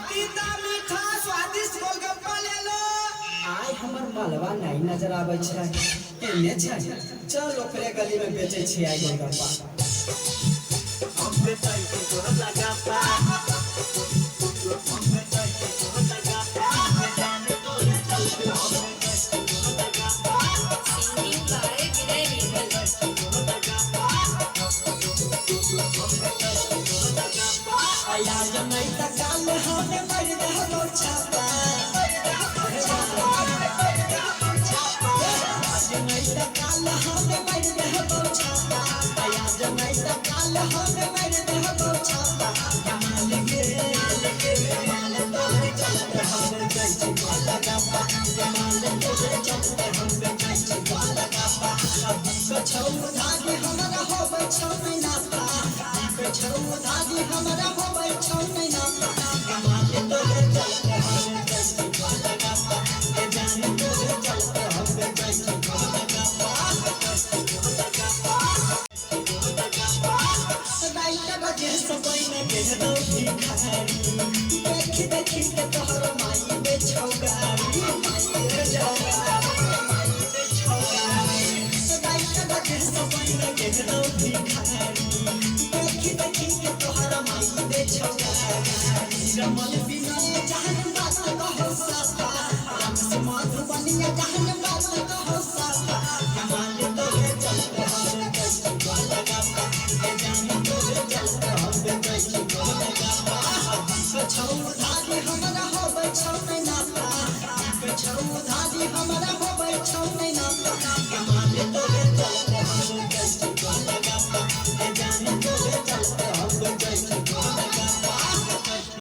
तीता मीठा स्वादिष्ट गोलगप्पा ले लो। आय हमर मालवा नहीं नजर आबै छै एने छै चल ओकरे गली में बेचे छी आय गोलगप्पा। हम बेचै छी तोहर गोलगप्पा। हम बेचै छी तोहर गोलगप्पा। जाने तोरे चलते हम बेचै छी तोहर golgappa. Singing by Vinay Nirmal. आया जनै त काल हमे मर दहलो छापा। जनै त काल हमे मर दहलो छापा। आया जनै त काल हमे मर दहलो छापा। कमाल गे कमाल तोरे चलते हम बेचै छी गोलगप्पा। कमाल तोरे चलते हम बेचै छी गोलगप्पा। अब छौ धागे हमरा होबै छौ महीना पा। छौ धागे हमरा होबै छौ महीना पा। कमाल तोरे चलते हम बेचै छी गोलगप्पा। ए जान तोरे चलते हम बेचै छी गोलगप्पा। राइत बजे से पहिने गेलौ भिखारी। देखी देखी के तोहर माई बेचौ गाड़ी। माई बेचौ गाड़ी। राइत बजे से पहिने गेलौ भिखारी। देखी देखी के तोहर माई बेचौ गाड़ी। रमन बिना जहन बात कहो सफा। रम से मधुबनिया जहन